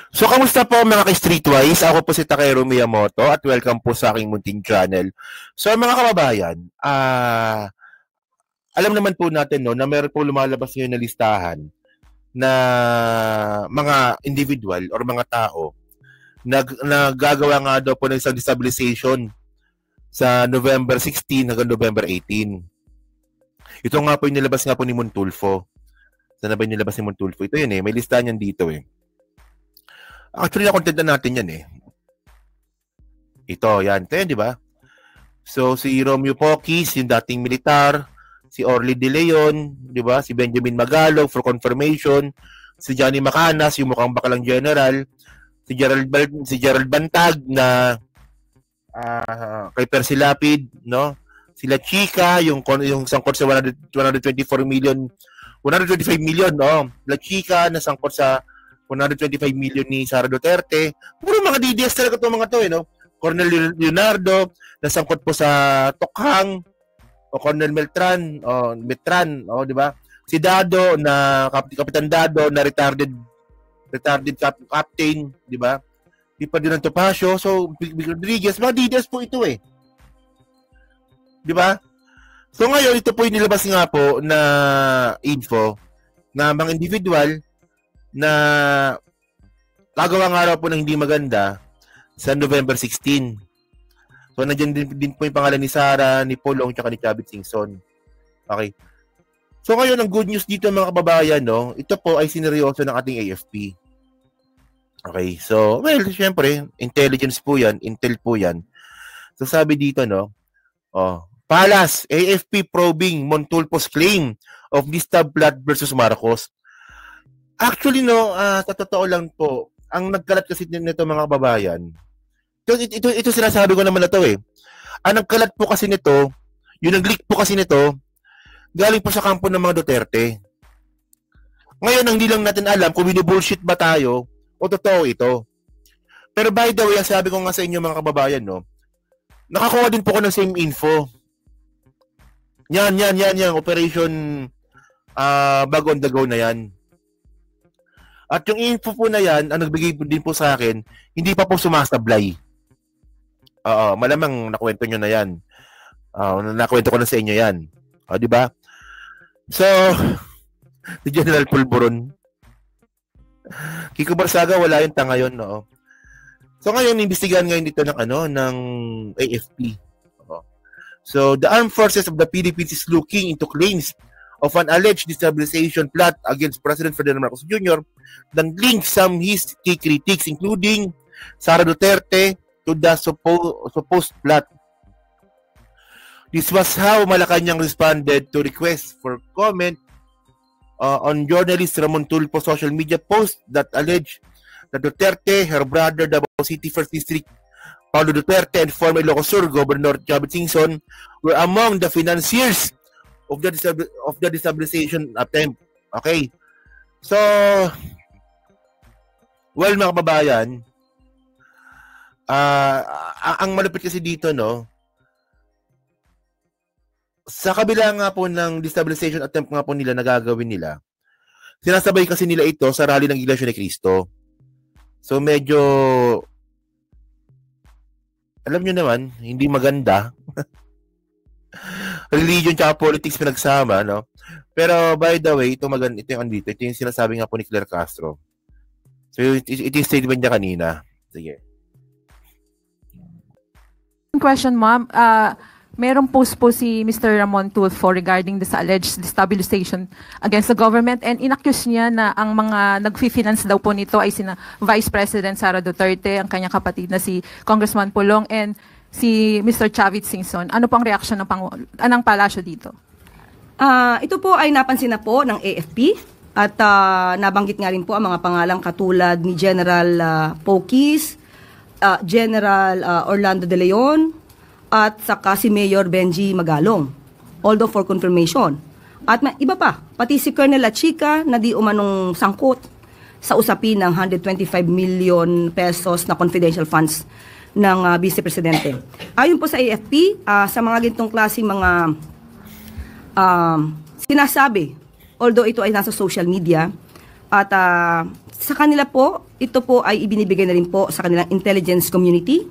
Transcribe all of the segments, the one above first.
So, kamusta po mga ka-Streetwise? Ako po si Takero Miyamoto at welcome po sa aking munting channel. So, mga kababayan, alam naman po natin no, na meron po lumalabas ngayon na listahan na mga individual or mga tao na gagawa nga daw po ng isang destabilization sa November 16 hanggang November 18. Ito nga po yung nilabas nga po ni Montulfo. Sana ba yung nilabas ni Montulfo? Ito yun may listahan yan dito Actually, na-content na natin yan Ito, yan. Ito yan, di ba? So, si Romeo Poquis, yung dating militar, si Orly De Leon, di ba? Si Benjamin Magalog for confirmation, si Johnny Macanas, yung mukhang bakalang general, si Gerald Bantag na kay Percy Lapid, no? Sila Chica, yung sangkot sa 125 million, no? La Chica na sangkot sa 125 million ni Sara Duterte. Puro mga DDS talaga itong mga to, no? Colonel Leonardo, nasangkot po sa Tokhang, o Colonel Meltran, di ba? Si Dado, na Kapitan Dado, na retarded captain, di ba? Di pa din ang Topacio. So, Big Rodriguez, mga DDS po ito Di ba? So, ngayon, ito po yung nilabas nga po na info na mga individual na gagawa nga raw po ng hindi maganda sa November 16. So, nandiyan din po yung pangalan ni Sara, ni Polong, tsaka ni Chavit Singson. Okay. So, ngayon, ang good news dito mga kababayan, no? Ito po ay sineryoso ng ating AFP. Okay. So, well, syempre, intelligence po yan, intel po yan. So, sabi dito, no? Palas, AFP probing Montulfo's claim of Nistab Plot versus Marcos. Actually, no, sa totoo lang po, ang nagkalat kasi nito mga kababayan, ito sinasabi ko naman na to Ang nagkalat po kasi nito, yung nag-leak po kasi nito, galing po sa kampo ng mga Duterte. Ngayon, hindi lang natin alam kung binu-bullshit ba tayo o totoo ito. Pero by the way, ang sabi ko nga sa inyo mga kababayan, no, nakakuha din po ko ng same info. Yan, Operation Bago on the Go na yan. At yung info po na yan, ang nagbigay din po sa akin, hindi pa po sumasablay. Malamang nakwento nyo na yan. Nakwento ko na sa inyo yan. Di ba? So, si General Pulburon. Kiko Barsaga, wala yung tanga yun, no? So, ngayon, imbestigahan ngayon dito ng AFP. So, the Armed Forces of the Philippines is looking into claims of an alleged destabilization plot against President Ferdinand Marcos Jr. that linked some his key critics, including Sara Duterte, to the supposed plot. This was how Malacanang responded to requests for comment on journalist Ramon Tulfo's social media post that alleged that Duterte, her brother, Davao City 1st District Paulo Duterte, and former Ilocos Sur Governor Chavit Singson were among the financiers of the destabilization attempt. Okay. So, well, mga kababayan, ang malupit kasi dito, no, sa kabila nga po ng destabilization attempt nga po nila na gagawin nila, sinasabay kasi nila ito sa rally ng Iglesia ni Cristo. So, medyo, alam nyo naman, hindi maganda. Religion tsaka politics pinagsama, no? Pero by the way, ito yung andito. Ito yung sinasabi nga po ni Claire Castro. So, ito yung statement niya kanina. Sige. Question, ma'am. Merong post po si Mr. Ramon Tulfo regarding this alleged destabilization against the government, and inaccuse niya na ang mga nag-finance daw po nito ay sina Vice President Sara Duterte, ang kanyang kapatid na si Congressman Pulong, and si Mr. Chavit Singson. Ano po ang reaksyon ng palasyo dito? Ito po ay napansin na po ng AFP at nabanggit nga rin po ang mga pangalang katulad ni General Poquis, General Orlando De Leon, at saka si Mayor Benji Magalong, although for confirmation. At iba pa, pati si Colonel La Chica na di umanong sangkot sa usapin ng 125 million pesos na confidential funds ng Vice Presidente. Ayon po sa AFP, sa mga gintong klaseng mga sinasabi, although ito ay nasa social media, At sa kanila po, ito po ay ibinibigay na rin po sa kanilang intelligence community,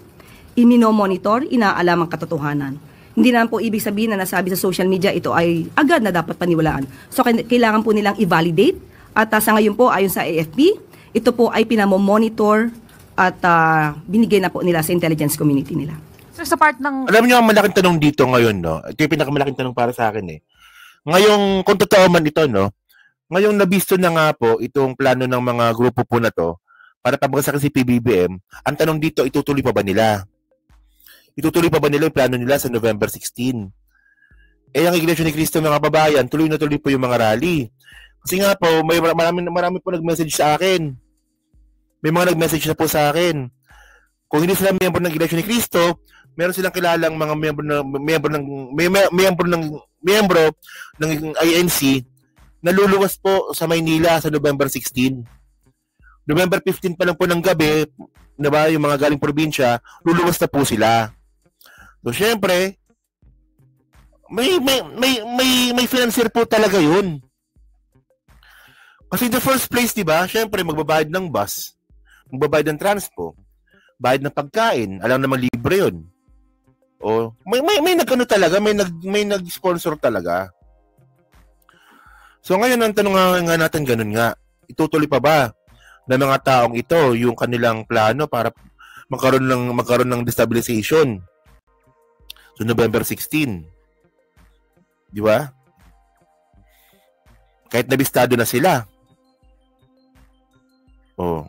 iminomonitor, inaalam ang katotohanan. Hindi naman po ibig sabihin na nasabi sa social media ito ay agad na dapat paniwalaan. So kailangan po nilang i-validate at sa ngayon po ayon sa AFP, ito po ay pinamomonitor at binigay na po nila sa intelligence community nila. Sir, sa part ng... Alam niyo ang malaking tanong dito ngayon, no? Ito yung pinakamalaking tanong para sa akin, eh. Ngayong, kung totoo man ito, no? Ngayong nabisto na nga po itong plano ng mga grupo po na to para pabagsakin si PBBM, ang tanong dito, itutuloy pa ba nila? Itutuloy pa ba nila yung plano nila sa November 16? Eh, ang Iglesia ni Cristo, mga kababayan, tuloy na tuloy po yung mga rally. Kasi nga po, may marami po nag-message sa akin. May mga nag-message na po sa akin. Kung hindi sila miyembro ng Iglesia ni Cristo, meron silang kilalang mga miyembro ng INC na luluwas po sa Maynila sa November 16. November 15 pa lang po ng gabi, diba, yung mga galing probinsya, luluwas na po sila. So, syempre, may financier po talaga yun. Kasi in the first place, diba, syempre, magbabayad ng bus, magbabayad ng transpo, bayad ng pagkain, alam naman libre yun. O, may nag-ano talaga, may nag-sponsor talaga. So ngayon ang tanong nga natin ganun nga, itutuloy pa ba ng mga taong ito yung kanilang plano para magkaroon ng destabilization? So November 16. Di ba? Kahit nabistado na sila. Oh.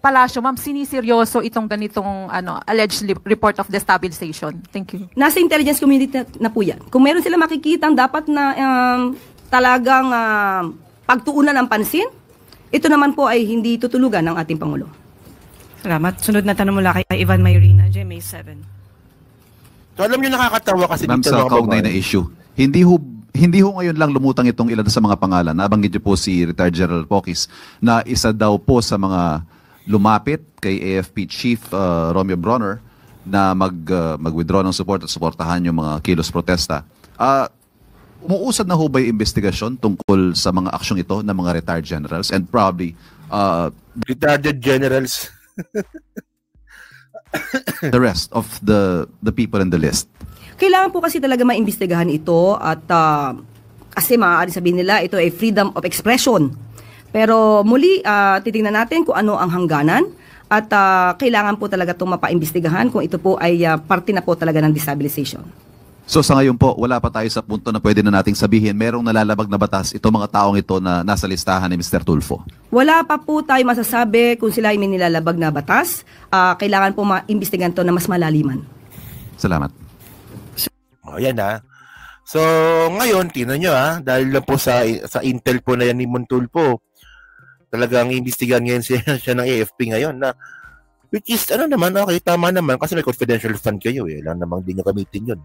Palasyo, ma'am, siniseryoso itong ganitong alleged report of destabilization? Thank you. Nasa intelligence community na po yan. Kung meron sila makikitang dapat na talagang pagtuunan ng pansin, ito naman po ay hindi tutulugan ng ating Pangulo. Salamat. Sunod na tanong mula kay Ivan Mayrina, GMA 7. So alam niyo nakakatawa kasi Ma'am, dito sa mga kaugnay na issue, hindi ho ngayon lang lumutang itong ilan sa mga pangalan. Nabanggit niyo po si Retired General Pokis na isa daw po sa mga lumapit kay AFP Chief Romeo Bronner na mag-withdraw ng support at suportahan yung mga kilos protesta. Umuusad na ho ba yung investigasyon tungkol sa mga aksyong ito ng mga retired generals and probably retired generals the rest of the people in the list? Kailangan po kasi talaga maimbestigahan ito at kasi maaari sabihin nila ito ay freedom of expression. Pero muli, titingnan natin kung ano ang hangganan at kailangan po talaga itong mapaimbestigahan kung ito po ay parte na po talaga ng destabilization. So sa ngayon po, wala pa tayo sa punto na pwede na nating sabihin merong nalalabag na batas itong mga taong ito na nasa listahan ni Mr. Tulfo? Wala pa po tayo masasabi kung sila ay may nilalabag na batas. Kailangan po maimbestigahan ito na mas malaliman. Salamat. O, yan ha. So, ngayon, tingnan nyo dahil lang po sa intel po na yan ni Montulfo, talagang imbestigahan ngayon siya ng AFP ngayon na, which is, naman, okay, tama naman, kasi may confidential fund kayo lang namang di nyo gamitin yun.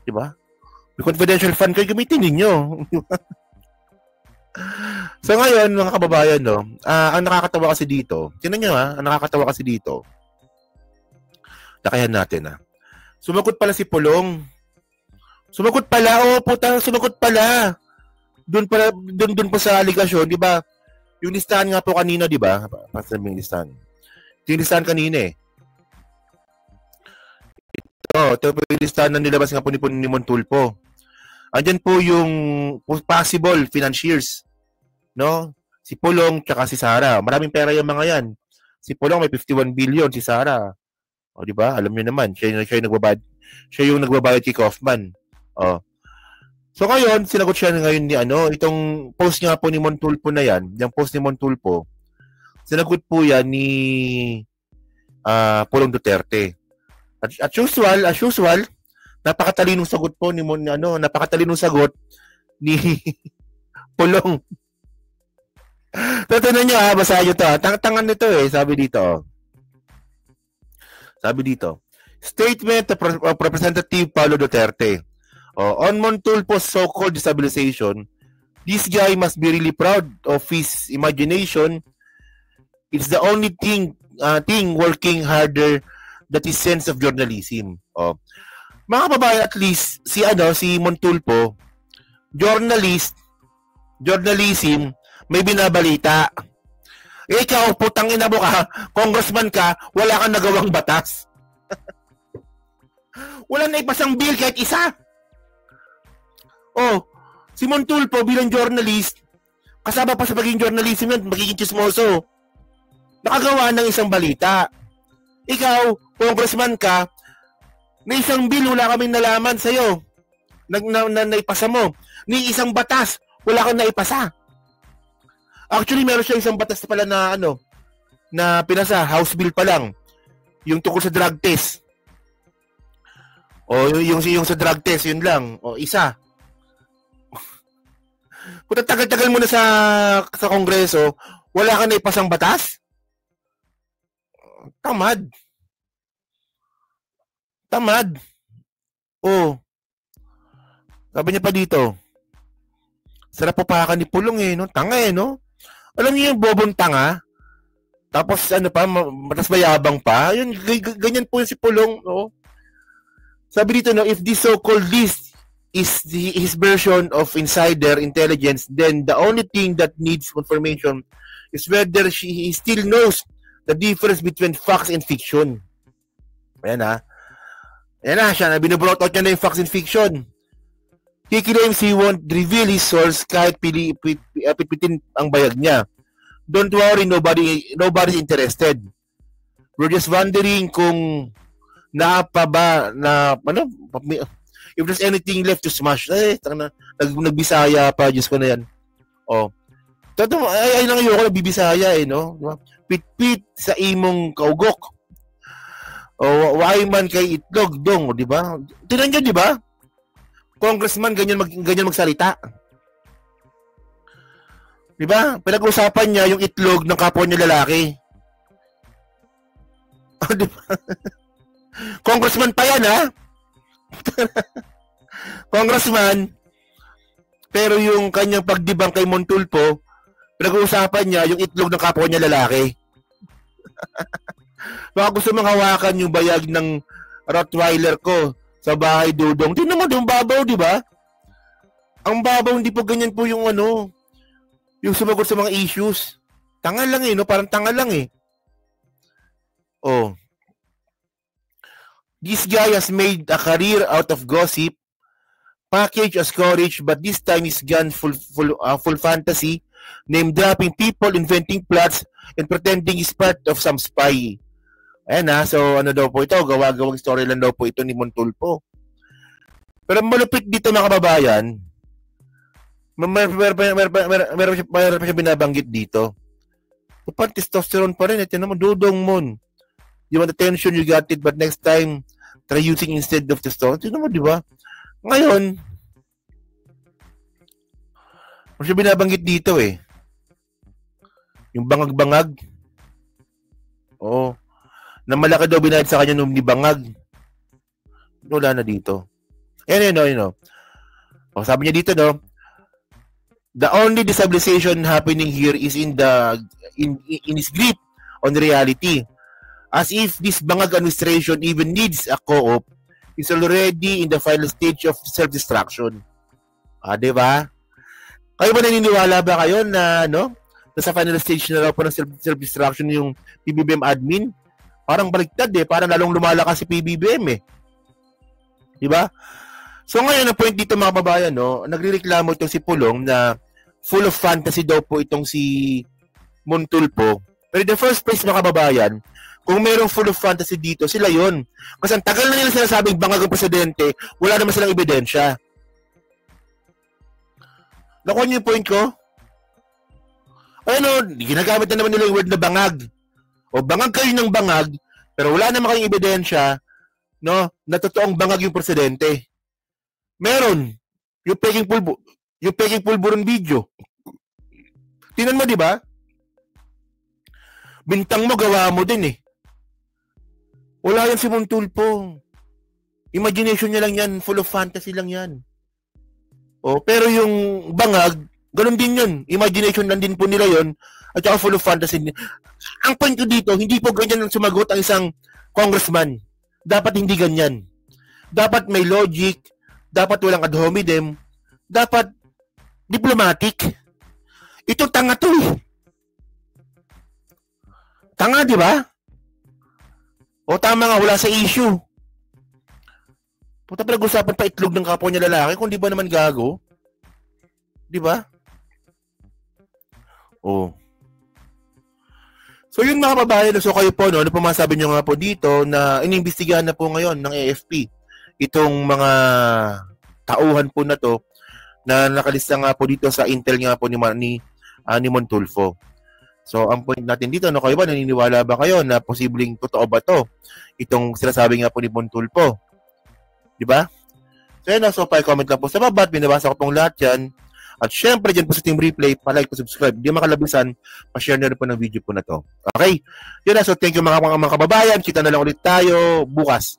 Diba? May confidential fund kayo, gamitin ninyo. So, ngayon, mga kababayan, no, ang nakakatawa kasi dito, tingnan nyo ang nakakatawa kasi dito, lakayan natin sumagot pala si Pulong. Sumagot pala, sumagot pala. Doon pa sa aligasyon, di ba? Yung listahan nga po kanina, di ba? Pasabing listahan. Yung listahan kanina Ito po yung listahan na nilabas nga po ni Montulfo. Andyan po yung possible financiers. No? Si Pulong tsaka si Sara. Maraming pera yung mga yan. Si Pulong may 51 billion, si Sara. O, di ba? Alam niyo naman, siya yung nagbabayad kay Kaufman. O. So ngayon, sinagot siya ngayon ni itong post nga po ni Montulfo na yan, yung post ni Montulfo, sinagot po yan ni Pulong Duterte. At usual, napakatalinong sagot po napakatalinong sagot ni Pulong. Tatanong niyo basahin niyo to. Tangan nito sabi dito. Sabi dito, statement of Representative Paulo Duterte. On Montulfo's so-called destabilization, this guy must be really proud of his imagination. It's the only thing working harder that his sense of journalism. Mga kababayan, at least si Montulfo, journalist, journalism, may binabalita. Ikaw, putang ina mo ka, congressman ka, wala kang nagawang batas. Wala na ipasang bill kahit isa. Oh, si Montulfo bilang journalist, kasama pa sa pagiging journalism yun, magiging chismoso. Nakagawa ng isang balita. Ikaw, congressman ka, may isang bill, wala kaming nalaman sa'yo. Naipasa mo. Ni isang batas, wala kang naipasa. Actually, meron siya isang batas pala na na pinasa, House Bill pa lang. Yung tungkol sa drug test. O yung sa drug test, yun lang. O isa. Kung tagal-tagal mo na sa Kongreso, wala ka na ipasang batas? Tamad. Oh. Sabi niya pa dito, sarap pa ni Pulong no? Tanga no? Alam niyo yung bobong tanga? Tapos matas mayabang pa? Yun, ganyan po yung si Pulong, no? Sabi dito, no, if this so-called list is his version of insider intelligence, then the only thing that needs confirmation is whether he still knows the difference between facts and fiction. Ayan siya, binubrout out niya na yung facts and fiction. He claims he won't reveal his source kahit pipitin ang bayag niya. Don't worry, nobody's interested. We're just wondering kung if there's anything left to smash. Nagbisaya pa, Diyos ko na yan. Oh. Ay lang ayoko nagbibisaya no? Pit-pit sa imong kaugok. O why man kay itlog dong, di ba? Tinan niyo, di ba? Congressman ganyan magsalita. Di ba? Pinag-usapan niya yung itlog ng kapwa niya lalaki. Di ba? Congressman pa yan, ha? Congressman. Pero yung kanyang pagdibang kay Montulfo, pinag-uusapan niya yung itlog ng kapwa niya lalaki. Baka gusto mong hawakan yung bayag ng Rottweiler ko sa bahay dudong. Tingnan mo yung babaw, di ba? Ang babaw, hindi po ganyan po yung yung sumagot sa mga issues. Tanga lang no? Parang tanga lang Oh. This guy has made a career out of gossip, package as courage, but this time he's gone full fantasy, name dropping people, inventing plots, and pretending he's part of some spy. Ayan so daw po ito, gawa-gawang story lang daw po ito ni Montulfo. Pero malupit dito mga kababayan, meron pa siya binabanggit dito. Kapag testosterone pa rin, tinan mo, dudong mon. You want attention, you got it, but next time, try using instead of testosterone. Tinan mo, di ba? Ngayon, meron siya binabanggit dito yung bangag-bangag. Oo. Na malaki daw binayad sa kanya nung ni Bangag. Wala na dito. Ayan. O, sabi niya dito, no? The only destabilization happening here is in his grip on reality. As if this Bangag administration even needs a co-op, is already in the final stage of self-destruction. Di ba? Kayo ba naniniwala ba kayo na, nasa final stage na raw po ng self-destruction yung PBBM admin? Parang baliktad parang lalong lumalakas si PBBM Di ba? So ngayon, ang point dito mga kababayan, nagrereklamo itong si Pulong na full of fantasy daw po itong si Montulfo. Pero in the first place mga kababayan, kung mayroong full of fantasy dito, sila yon. Kasi ang tagal na nila sinasabing bangag ang presidente, wala naman silang ebidensya. Nakuha niyo yung point ko? Ginagamit na naman nila yung word na bangag. O bangag kayo ng bangag, pero wala naman kayong ebidensya, na totoong bangag yung presidente. Meron. Yung peking pulburon video. Tingnan mo, di ba? Bintang mo, gawa mo din Wala yan si Montulfo. Imagination niya lang yan, full of fantasy lang yan. Pero yung bangag, ganun din yun. Imagination lang din po nila yun. At saka full of fantasy. Ang point ko dito, hindi po ganyan ang sumagot ang isang congressman. Dapat hindi ganyan. Dapat may logic. Dapat walang ad hominem. Dapat diplomatic. Ito tanga to eh. Tanga, di ba? O tama nga, wala sa issue. Puta, pinag-usapan pa itlog ng kapwa niya lalaki kung di ba naman gago? Di ba? Oh. So yun mga kababayan, so kayo po, no, ano po masabi nyo nga po dito na inimbestigahan na po ngayon ng AFP itong mga tauhan po na to na nakalista nga po dito sa intel nga po ni Montulfo. So ang point natin dito, no, kayo ba, naniniwala ba kayo na posibleng totoo ba to itong sinasabi nga po ni Montulfo? Di ba? So yun, so pa-comment lang po sa baba at binabasa ko pong lahat yan. At syempre, dyan po sa Team Replay, pa-like, pa-subscribe. Di makalabisan, pa-share na rin po ng video po na to. Okay? Yun na, so thank you mga kababayan. Kita na lang ulit tayo bukas.